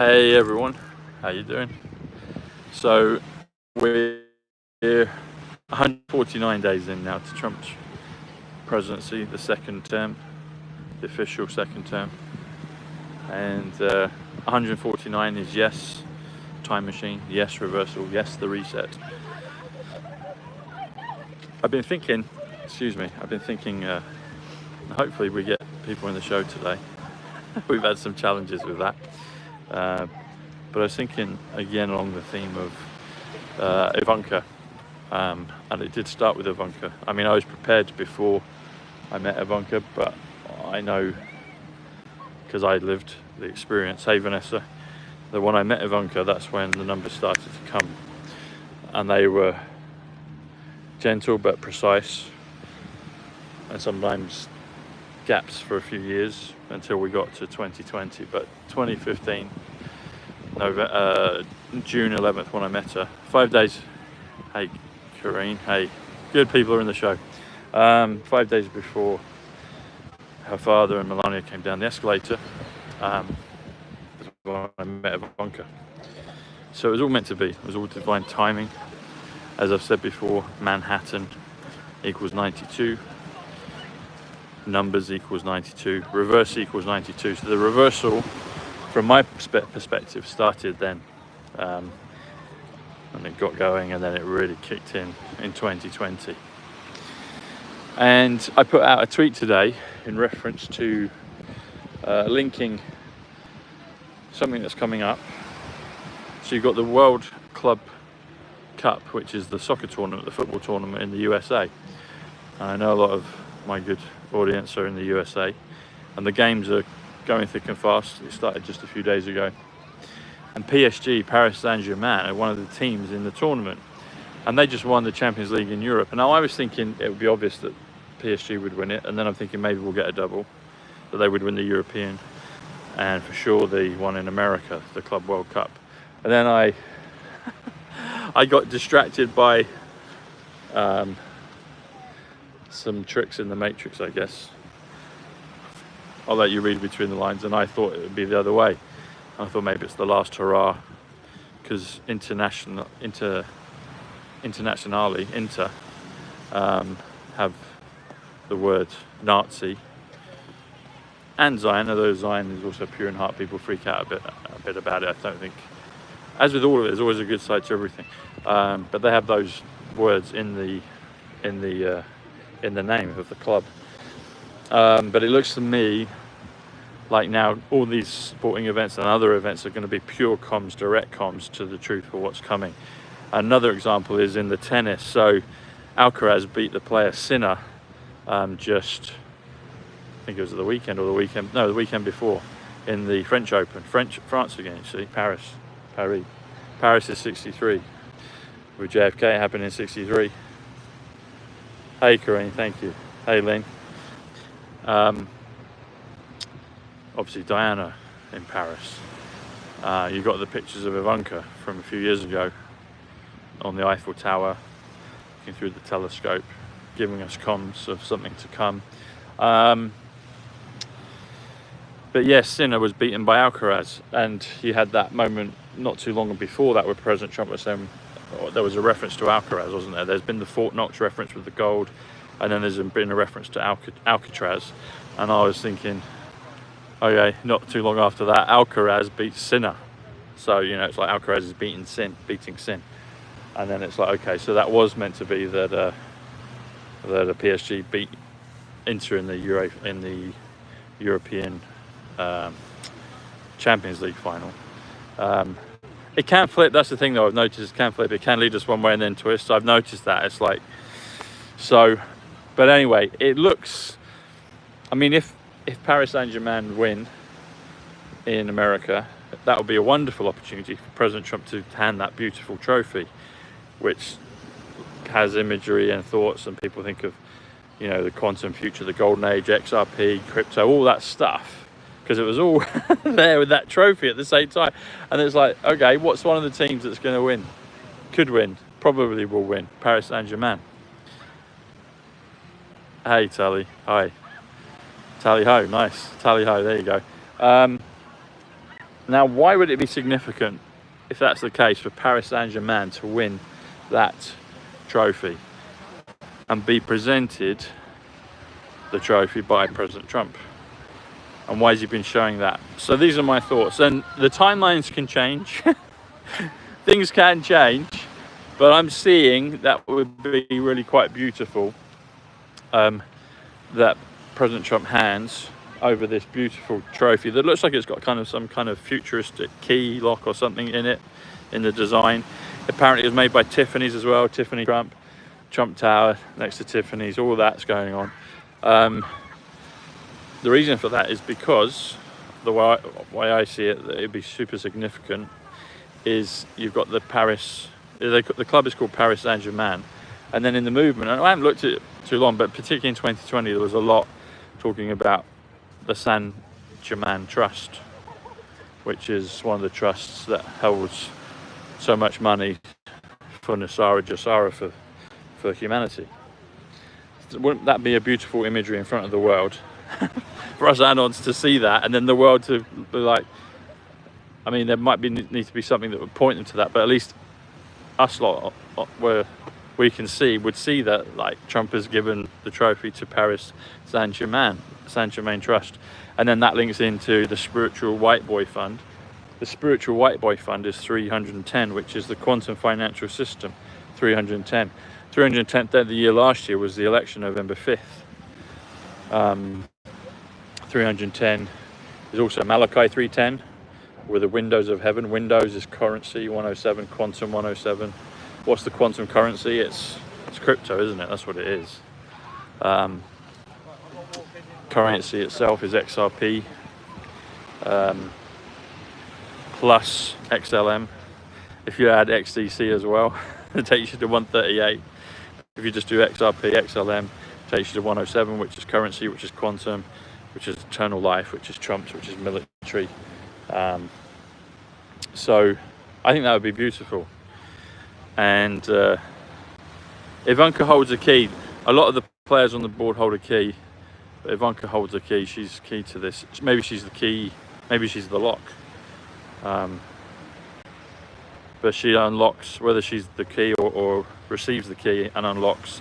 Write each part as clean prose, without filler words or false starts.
Hey everyone, how you doing? So we're 149 days in now to Trump's presidency, the second term, the official second term, and 149 is yes, time machine, yes, reversal, yes, the reset. I've been thinking, hopefully we get people in the show today. We've had some challenges with that. But I was thinking again along the theme of Ivanka, and it did start with Ivanka. I mean, I was prepared before I met Ivanka, but I know because I lived the experience. Hey Vanessa, that when I met Ivanka, that's when the numbers started to come, and they were gentle but precise, and sometimes gaps for a few years until we got to 2020. But 2015. June 11th when I met her. 5 days. Hey, Corrine. Hey, good people are in the show. 5 days before her father and Melania came down the escalator, when I met Ivanka. So it was all meant to be. It was all divine timing. As I've said before, Manhattan equals 92. Numbers equals 92. Reverse equals 92. So the reversal, from my perspective, started then, and it got going, and then it really kicked in 2020. And I put out a tweet today in reference to linking something that's coming up. So you've got the World Club Cup, which is the soccer tournament, the football tournament in the USA. And I know a lot of my good audience are in the USA, and the games are going thick and fast. It started just a few days ago, and PSG, Paris Saint-Germain, are one of the teams in the tournament, and they just won the Champions League in Europe. And now I was thinking it would be obvious that PSG would win it, and then I'm thinking maybe we'll get a double, that they would win the European, and for sure the one in America, the Club World Cup. And then I got distracted by some tricks in the matrix, I guess. I'll let you read between the lines, and I thought it would be the other way. I thought maybe it's the last hurrah, because Internationale, have the word Nazi and Zion, although Zion is also pure in heart. People freak out a bit about it. I don't think, as with all of it, there's always a good side to everything. But they have those words in the name of the club. But it looks to me like now all these sporting events and other events are going to be pure comms, direct comms to the truth of what's coming. Another example is in the tennis. So Alcaraz beat the player Sinner just, I think it was the weekend before, in the French Open. France again, you see, Paris is 63. With JFK, it happened in 63. Hey Corinne, thank you. Hey Lynn. Obviously Diana in Paris. You got the pictures of Ivanka from a few years ago on the Eiffel Tower, looking through the telescope, giving us comms of something to come. But yes, Sinner was beaten by Alcaraz, and you had that moment not too long before that where President Trump was saying, there was a reference to Alcaraz, wasn't there? There's been the Fort Knox reference with the gold, and then there's been a reference to Alcatraz. And I was thinking, okay, not too long after that, Alcaraz beats Sinner. So, it's like Alcaraz is beating Sin. And then it's like, okay, so that was meant to be that a PSG beat Inter in the European Champions League final. It can flip. That's the thing, though. I've noticed it can flip. It can lead us one way and then twist. So I've noticed that. It's like so. But anyway, it looks. I mean, if Paris Saint-Germain win in America, that would be a wonderful opportunity for President Trump to hand that beautiful trophy, which has imagery and thoughts, and people think of, the quantum future, the golden age, XRP, crypto, all that stuff. Because it was all there with that trophy at the same time. And it's like, okay, what's one of the teams that's going to win? Could win, probably will win. Paris Saint-Germain. Hey, Tally. Hi. Tally ho, nice. Tally ho, there you go. Now, why would it be significant, if that's the case, for Paris Saint-Germain to win that trophy and be presented the trophy by President Trump? And why has he been showing that? So these are my thoughts. And the timelines can change. Things can change. But I'm seeing that would be really quite beautiful, that President Trump hands over this beautiful trophy that looks like it's got kind of some kind of futuristic key lock or something in it, in the design. Apparently it was made by Tiffany's as well. Tiffany Trump Tower next to Tiffany's, all that's going on. The reason for that is because the way I see it, that it'd be super significant, is you've got the Paris, the club is called Paris Saint-Germain, and then in the movement, and I haven't looked at it too long, but particularly in 2020 there was a lot talking about the Saint-Germain Trust, which is one of the trusts that holds so much money for Nasara Jassara for humanity. Wouldn't that be a beautiful imagery in front of the world for us Anons to see that, and then the world to be like, I mean, there might need to be something that would point them to that, but at least us lot where we would see that, like, Trump has given the trophy to Paris Saint-Germain Trust, and then that links into the Spiritual White Boy Fund. The Spiritual White Boy Fund is 310, which is the quantum financial system. 310. 310th day of the year last year was the election, November 5th. 310 is also Malachi 310, with the windows of heaven. Windows is currency 107, quantum 107. What's the quantum currency? It's crypto, isn't it? That's what it is. Currency itself is XRP plus XLM. If you add XDC as well, it takes you to 138. If you just do XRP, XLM, it takes you to 107, which is currency, which is quantum, which is eternal life, which is Trump's, which is military. So I think that would be beautiful. And Ivanka holds a key. A lot of the players on the board hold a key, but Ivanka holds a key. She's key to this. Maybe she's the key, maybe she's the lock. But she unlocks, whether she's the key or receives the key and unlocks,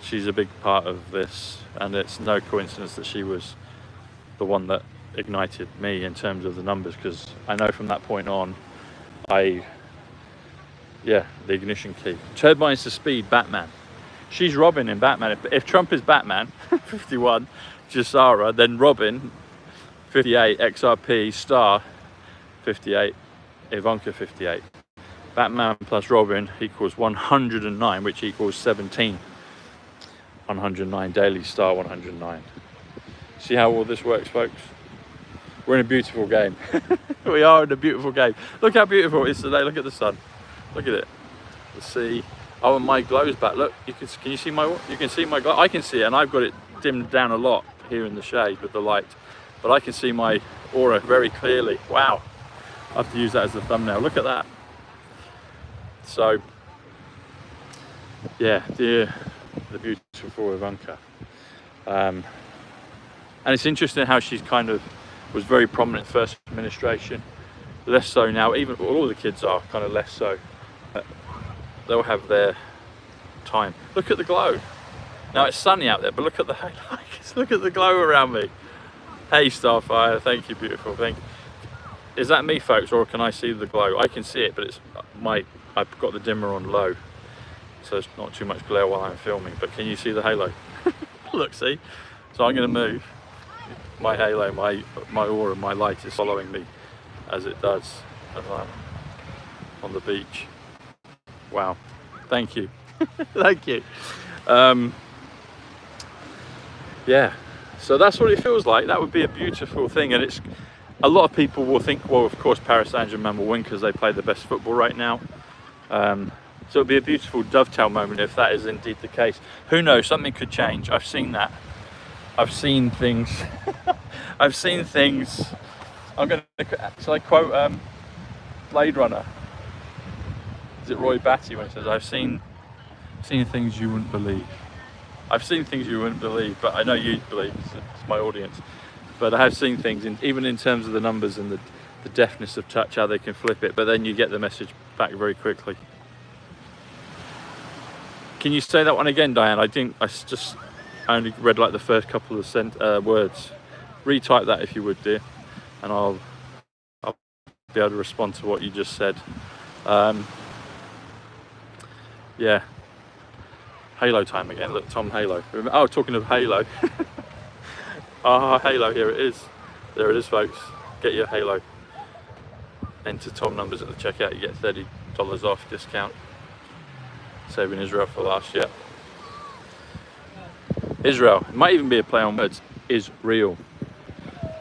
she's a big part of this. And it's no coincidence that she was the one that ignited me in terms of the numbers, because I know from that point on, the ignition key. Turbines to speed, Batman. She's Robin in Batman. If Trump is Batman, 51, Jassara, then Robin, 58, XRP, Star, 58, Ivanka, 58. Batman plus Robin equals 109, which equals 17. 109, Daily Star 109. See how all this works, folks? We're in a beautiful game. We are in a beautiful game. Look how beautiful it is today. Look at the sun. Look at it. The sea. Oh, and my glow's back. Look, can you see my? You can see my glow. I can see it, and I've got it dimmed down a lot here in the shade with the light, but I can see my aura very clearly. Wow. I have to use that as the thumbnail. Look at that. So, yeah, the beautiful Ivanka. And it's interesting how she's kind of was very prominent first administration, less so now. Even all the kids are kind of less so. They'll have their time. Look at the glow. Now it's sunny out there, but look at the highlights. Look at the glow around me. Hey Starfire, thank you, beautiful. Thank you. Is that me, folks, or can I see the glow? I can see it, but it's I've got the dimmer on low, so it's not too much glare while I'm filming. But can you see the halo? Look, see. So I'm going to move. My halo, my aura, my light is following me as it does on the beach. Wow, thank you. Thank you. Yeah, so that's what it feels like. That would be a beautiful thing. And it's a lot of people will think, well, of course Paris Saint-Germain will win because they play the best football right now. So it'll be a beautiful dovetail moment if that is indeed the case. Who knows, something could change. I've seen that. I've seen things. I've seen things. Shall I quote Blade Runner? Is it Roy Batty when he says, I've seen things you wouldn't believe. I've seen things you wouldn't believe, but I know you'd believe, it's my audience. But I have seen things, even in terms of the numbers and the the deafness of touch, how they can flip it, but then you get the message back very quickly. Can you say that one again, Diane? I only read like the first couple of words. Retype that if you would, dear, and I'll be able to respond to what you just said. Yeah, Halo time again. Look, Tom Halo. Oh, talking of Halo. Halo, here it is. There it is, folks. Get your Halo. Enter Tom numbers at the checkout. You get $30 off discount. Saving Israel for last year. Israel. It might even be a play on words. Is real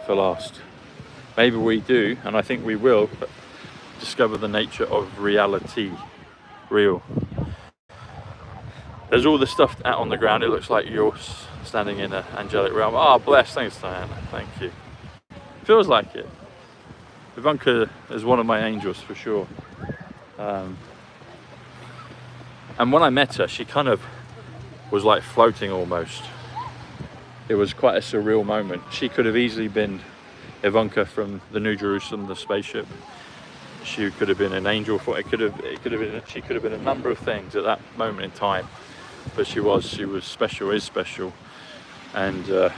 for last. Maybe we do, and I think we will, discover the nature of reality. Real. There's all the stuff out on the ground. It looks like you're standing in an angelic realm. Ah, bless. Thanks, Diana. Thank you. Feels like it. Ivanka is one of my angels for sure. And when I met her, she kind of was like floating almost. It was quite a surreal moment. She could have easily been Ivanka from the New Jerusalem, the spaceship. She could have been an angel. She could have been a number of things at that moment in time. But she was special, is special. And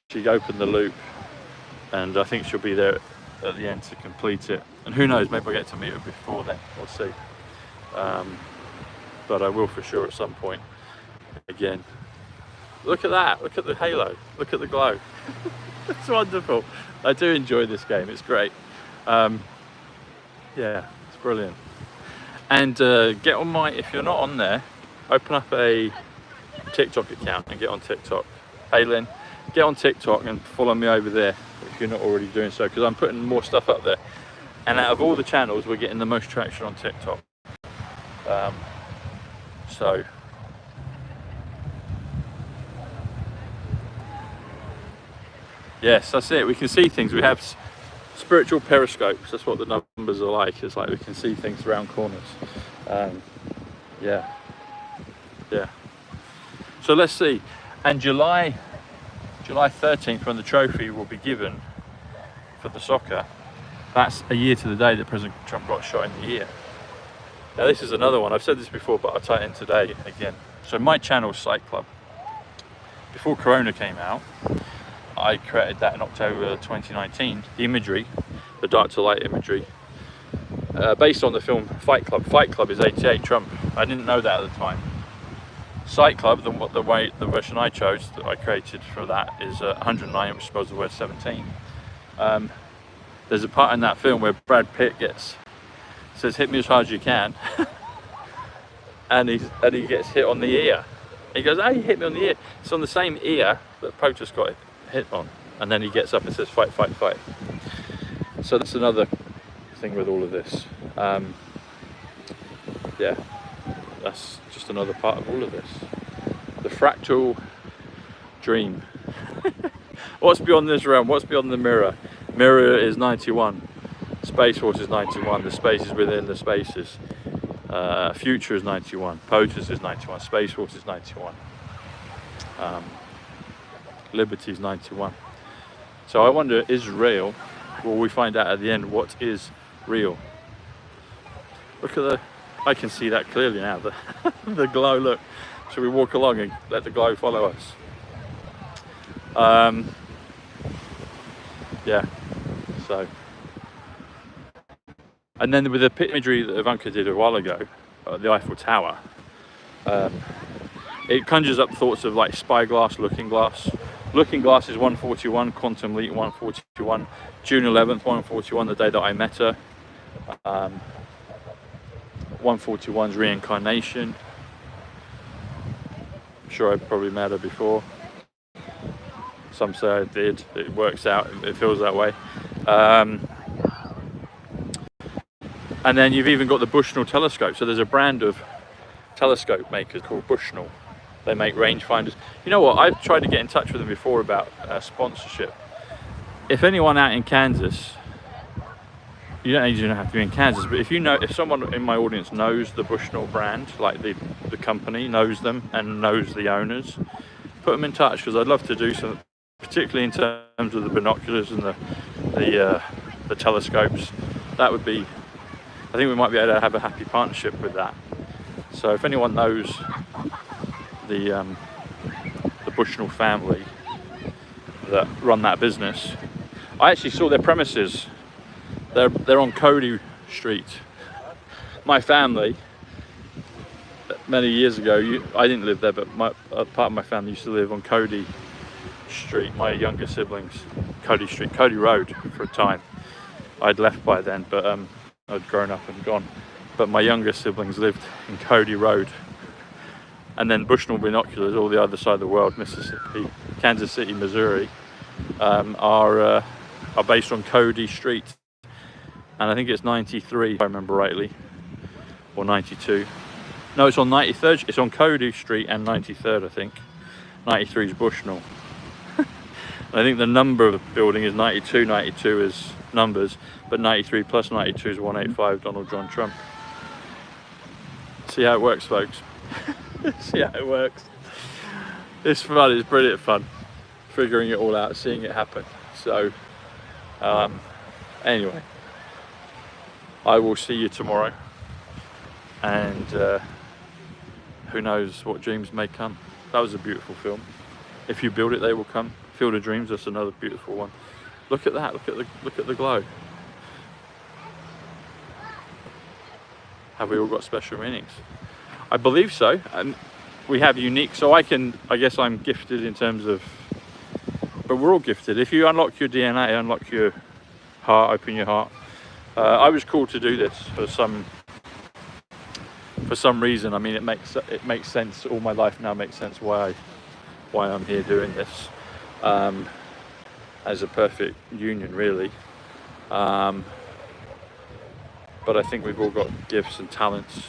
she opened the loop. And I think she'll be there at the end to complete it. And who knows, maybe I'll get to meet her before then. We'll see. But I will for sure at some point. Again, look at that. Look at the halo. Look at the glow. It's wonderful. I do enjoy this game. It's great. Yeah, it's brilliant. And get on if you're not on there, open up a TikTok account and get on TikTok. Hey Lynn, get on TikTok and follow me over there if you're not already doing so, because I'm putting more stuff up there. And out of all the channels, we're getting the most traction on TikTok. So yes, that's it. We can see things. We have spiritual periscopes. That's what the numbers are like. It's like we can see things around corners. Yeah. So let's see. And July 13th, when the trophy will be given for the soccer, that's a year to the day that President Trump got shot in the ear. Now this is another one. I've said this before, but I'll tie it in today again. So my channel, PSYCH CLUB, before Corona came out, I created that in October 2019, the imagery, the dark to light imagery, based on the film Fight Club. Fight Club is 88 Trump. I didn't know that at the time. PSYCH CLUB, the version I chose, that I created for that, is 109, which spells the word 17. There's a part in that film where Brad Pitt says, "Hit me as hard as you can," and he gets hit on the ear. He goes, "Oh, you hit me on the ear." It's on the same ear that POTUS got hit on, and then he gets up and says, "Fight, fight, fight." So that's another thing with all of this. Yeah, that's just another part of all of this. The fractal dream. What's beyond this realm? What's beyond the mirror? Mirror is 91. Space Force is 91. The spaces within the spaces. Future is 91. POTUS is 91. Space Force is 91. Liberty is 91. So I wonder, is real? Will we find out at the end what is real? Look at I can see that clearly now. The glow. Look. Should we walk along and let the glow follow us? Yeah. So. And then with the imagery that Ivanka did a while ago, the Eiffel Tower, it conjures up thoughts of like spyglass, looking glass. Looking glass is 141, quantum leap 141, June 11th 141, the day that I met her. 141's reincarnation. I'm sure I probably met her before. Some say I did. It works out. It feels that way. And then you've even got the Bushnell telescope. So there's a brand of telescope makers called Bushnell. They make rangefinders. You know what? I've tried to get in touch with them before about sponsorship. If anyone out in Kansas, you don't even have to be in Kansas, but if someone in my audience knows the Bushnell brand, like the company, knows them and knows the owners, put them in touch, because I'd love to do some particularly in terms of the binoculars and the telescopes. That would be, I think we might be able to have a happy partnership with that. So if anyone knows the Bushnell family that run that business, I actually saw their premises. They're on Qelby Street. My family, many years ago, I didn't live there, but part of my family used to live on Qelby Street. My younger siblings, Qelby Road for a time. I'd left by then, but I'd grown up and gone. But my younger siblings lived in Qelby Road. And then Bushnell Binoculars, all the other side of the world, Mississippi, Kansas City, Missouri, are based on Qelby Street. And I think it's 93, if I remember rightly, or 92. No, it's on 93rd, it's on Qelby Street and 93rd, I think. 93 is Bushnell. I think the number of the building is 92, 92 is numbers, but 93 plus 92 is 185 Donald John Trump. See how it works, folks. See how it works. It's fun, it's brilliant fun, figuring it all out, seeing it happen. So, anyway, I will see you tomorrow, and who knows what dreams may come. That was a beautiful film. If you build it, they will come. Field of Dreams, that's another beautiful one. Look at that, look at the glow. Have we all got special meanings? I believe so, and we have unique, so I guess I'm gifted in terms of, but we're all gifted. If you unlock your DNA, unlock your heart, open your heart. I was called to do this for some reason. I mean, it makes sense. All my life now makes sense why I'm here doing this. As a perfect union, really. But I think we've all got gifts and talents.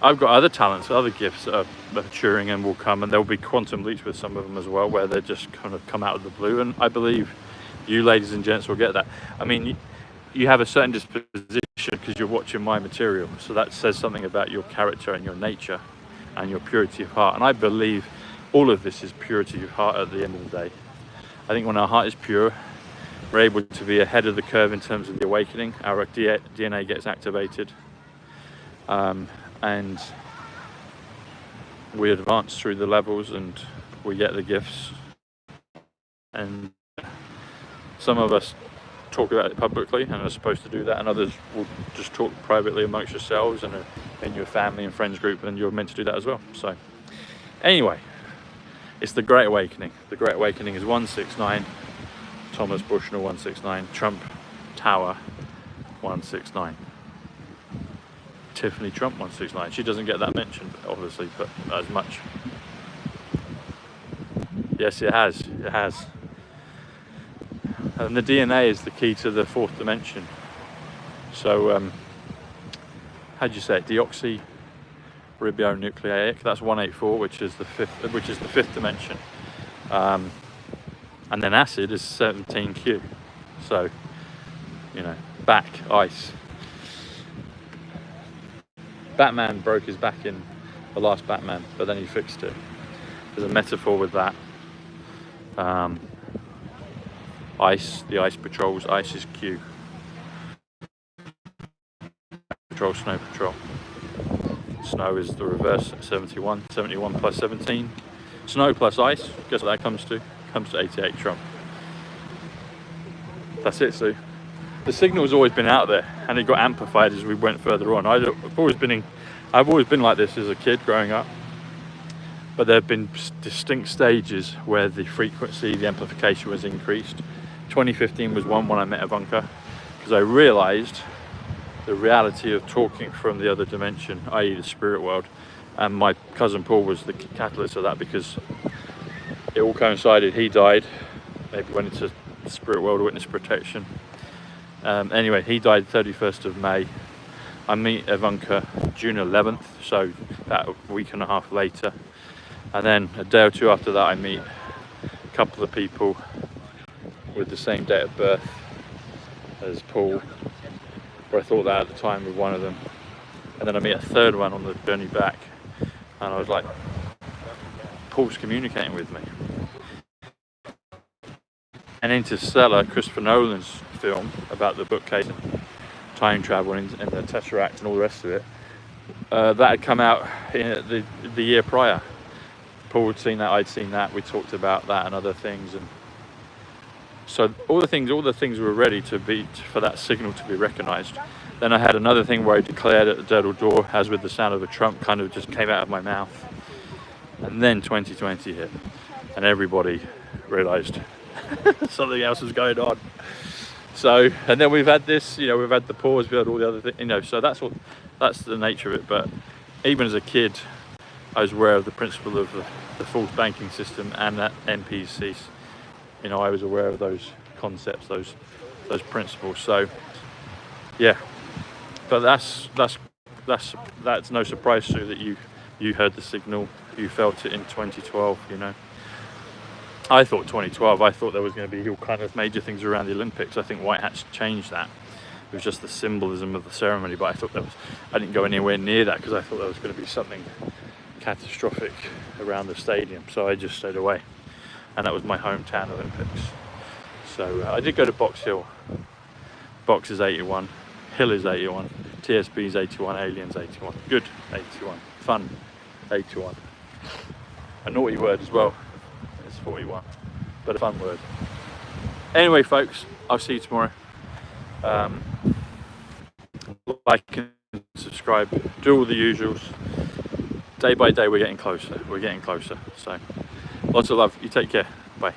I've got other talents, other gifts that are maturing and will come, and there'll be quantum leaps with some of them as well, where they just kind of come out of the blue. And I believe you, ladies and gents, will get that. I mean, you have a certain disposition because you're watching my material, so that says something about your character and your nature and your purity of heart. And I believe all of this is purity of heart at the end of the day. I think when our heart is pure, we're able to be ahead of the curve in terms of the awakening. Our DNA gets activated, and we advance through the levels, and we get the gifts. And some of us talk about it publicly and are supposed to do that, and others will just talk privately amongst yourselves and in your family and friends group, and you're meant to do that as well. So anyway, it's the Great Awakening. The Great Awakening is 169, Thomas Bushnell 169, Trump Tower 169, Tiffany Trump 169. She doesn't get that mentioned, obviously, but as much. Yes, it has. It has. And the DNA is the key to the fourth dimension. So, how do you say it? Deoxyribonucleic. That's 184, which is the fifth dimension. And then acid is 17Q. So, you know, back, ice. Batman broke his back in the last Batman, but then he fixed it. There's a metaphor with that. Ice, the ice patrols, ice is Q. Patrol, snow patrol. Snow is the reverse, 71. 71 plus 17. Snow plus ice, guess what that comes to? Comes to 88 Trump. That's it, Sue. The signal's always been out there, and it got amplified as we went further on. I've always been like this as a kid growing up, but there have been distinct stages where the frequency, the amplification was increased. 2015 was one when I met Ivanka, because I realized the reality of talking from the other dimension, i.e. the spirit world, and my cousin Paul was the catalyst of that, because it all coincided. He died, maybe went into the spirit world, witness protection. Anyway, he died 31st of May. I meet Ivanka June 11th, so about a week and a half later. And then a day or two after that, I meet a couple of people with the same date of birth as Paul, or I thought that at the time with one of them. And then I meet a third one on the journey back, and I was like, Paul's communicating with me. Interstellar, Christopher Nolan's film about the bookcase and time travel and the Tesseract and all the rest of it, that had come out in the year prior. Paul had seen that, I'd seen that, we talked about that and other things, and so all the things were ready for that signal to be recognized. Then I had another thing where I declared at the Dedal door, as with the sound of a trump, kind of just came out of my mouth. And then 2020 hit, and everybody realized something else was going on. So, and then we've had this, you know, we've had the pause, we've had all the other things, you know, so that's the nature of it. But even as a kid, I was aware of the principle of the false banking system and that NPCs. You know, I was aware of those concepts, those principles. So, yeah. But that's no surprise to you that you heard the signal, you felt it in 2012. You know, I thought 2012. I thought there was going to be all kind of major things around the Olympics. I think white hats changed that. It was just the symbolism of the ceremony. But I didn't go anywhere near that because I thought there was going to be something catastrophic around the stadium. So I just stayed away, and that was my hometown Olympics. So I did go to Box Hill. Box is 81, Hill is 81, TSB is 81, Aliens 81. Good 81, fun 81. A naughty word as well. It's 41, but a fun word. Anyway, folks, I'll see you tomorrow. Like and subscribe, do all the usuals. Day by day, we're getting closer. So lots of love. You take care. Bye.